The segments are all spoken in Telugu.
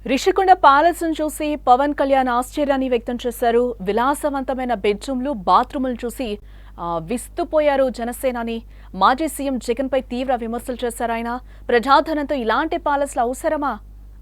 రిషికొండ ప్యాలెస్ ను చూసి పవన్ కళ్యాణ్ ఆశ్చర్యాన్ని వ్యక్తం చేశారు. విలాసవంతమైన బెడ్రూమ్లు, బాత్రూములు చూసి విస్తుపోయారు జనసేనాని. మాజీ సీఎం జగన్ పై తీవ్ర విమర్శలు చేశారు ఆయన. ప్రజాధనంతో ఇలాంటి ప్యాలెస్లు అవసరమా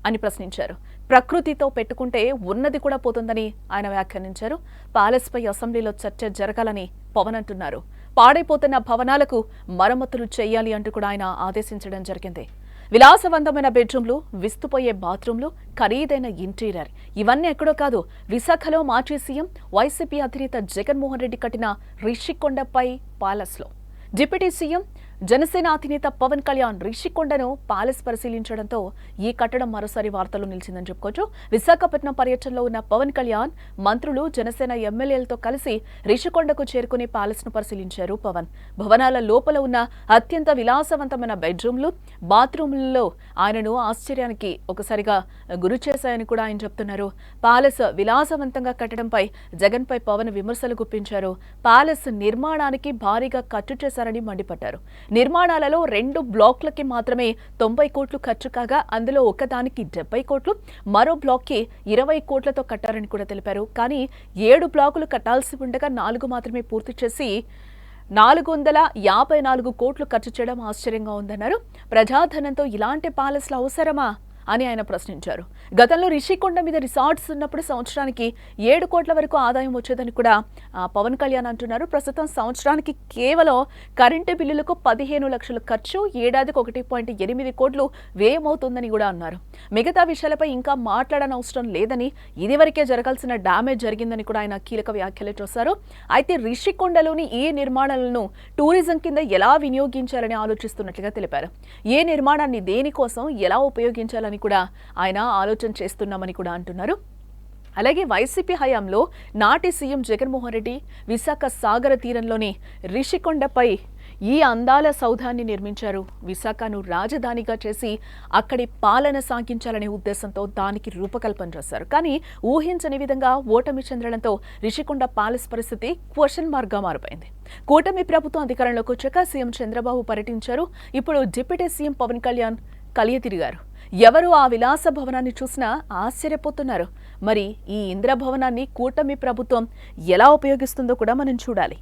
అని ప్రశ్నించారు. ప్రకృతితో పెట్టుకుంటే ఉన్నది కూడా పోతుందని ఆయన వ్యాఖ్యానించారు. ప్యాలెస్ పై అసెంబ్లీలో చర్చ జరగాలని పవన్ అంటున్నారు. పాడైపోతున్న భవనాలకు మరమ్మతులు చేయాలి అంటూ కూడా ఆయన ఆదేశించడం జరిగింది. విలాసవంతమైన బెడ్రూమ్లు, విస్తుపోయే బాత్రూమ్లు, ఖరీదైన ఇంటీరియర్ ఇవన్నీ ఎక్కడో కాదు, విశాఖలో మాజీ సీఎం వైసీపీ అధినేత జగన్మోహన్ రెడ్డి కట్టిన రిషికొండపై ప్యాలెస్లో. డిప్యూటీ సీఎం జనసేన అధినేత పవన్ కళ్యాణ్ రిషికొండను ప్యాలెస్ పరిశీలించడంతో ఈ కట్టడం మరోసారి వార్తల్లో నిలిచిందని చెప్పుకోవచ్చు. విశాఖపట్నం పర్యటనలో ఉన్న పవన్ కళ్యాణ్ మంత్రులు, జనసేన ఎమ్మెల్యేలతో కలిసి రిషికొండకు చేరుకుని ప్యాలెస్ ను పరిశీలించారు పవన్. భవనాల లోపల ఉన్న అత్యంత విలాసవంతమైన బెడ్రూమ్లు, బాత్రూమ్లలో ఆయనను ఆశ్చర్యానికి ఒకసారిగా గురి చేశాయని కూడా ఆయన చెప్తున్నారు. ప్యాలెస్ విలాసవంతంగా కట్టడంపై జగన్ పై పవన్ విమర్శలు గుప్పించారు. ప్యాలెస్ నిర్మాణానికి భారీగా ఖర్చు చేశారని మండిపడ్డారు. నిర్మాణాలలో 2 బ్లాక్లకి మాత్రమే 90 కోట్లు ఖర్చు కాగా అందులో ఒకదానికి 70 కోట్లు, మరో బ్లాక్కి 20 కోట్లతో కట్టారని కూడా తెలిపారు. కానీ 7 బ్లాకులు కట్టాల్సి ఉండగా 4 మాత్రమే పూర్తి చేసి 454 కోట్లు ఖర్చు చేయడం ఆశ్చర్యంగా ఉందన్నారు. ప్రజాధనంతో ఇలాంటి ప్యాలెస్లు అవసరమా అని ఆయన ప్రశ్నించారు. గతంలో రిషికొండ మీద రిసార్ట్స్ ఉన్నప్పుడు సంవత్సరానికి 7 కోట్ల వరకు ఆదాయం వచ్చేదని కూడా పవన్ కళ్యాణ్ అంటున్నారు. ప్రస్తుతం సంవత్సరానికి కేవలం కరెంటు బిల్లులకు 15 లక్షల ఖర్చు, ఏడాదికి 1.8 కోట్లు వ్యయమవుతుందని కూడా అన్నారు. మిగతా విషయాలపై ఇంకా మాట్లాడనవసరం లేదని, ఇదివరకే జరగాల్సిన డ్యామేజ్ జరిగిందని కూడా ఆయన కీలక వ్యాఖ్యలు చేశారు. అయితే రిషికొండలోని ఈ నిర్మాణాలను టూరిజం కింద ఎలా వినియోగించాలని ఆలోచిస్తున్నట్లుగా తెలిపారు. ఏ నిర్మాణాన్ని దేనికోసం ఎలా ఉపయోగించాలని కూడా ఆయన ఆలోచన చేస్తున్నామని కూడా అంటున్నారు. అలాగే వైసీపీ హయాంలో నాటి సీఎం జగన్మోహన్ రెడ్డి విశాఖ సాగర తీరంలోని రిషికొండపై ఈ అందాల సౌధాన్ని నిర్మించారు. విశాఖను రాజధానిగా చేసి అక్కడి పాలన సాగించాలనే ఉద్దేశంతో దానికి రూపకల్పన చేశారు. కానీ ఊహించని విధంగా ఓటమి చెందడంతో రిషికొండ ప్యాలెస్ పరిస్థితి క్వశ్చన్ మార్క్గా మారిపోయింది. కూటమి ప్రభుత్వం అధికారంలోకి వచ్చాక సీఎం చంద్రబాబు పర్యటించారు. ఇప్పుడు డిప్యూటీ సీఎం పవన్ కళ్యాణ్ కలియతిరిగారు. ఎవరు ఆ విలాస భవనాన్ని చూసినా ఆశ్చర్యపోతున్నారు. మరి ఈ ఇంద్రభవనాన్ని కూటమి ప్రభుత్వం ఎలా ఉపయోగిస్తుందో కూడా మనం చూడాలి.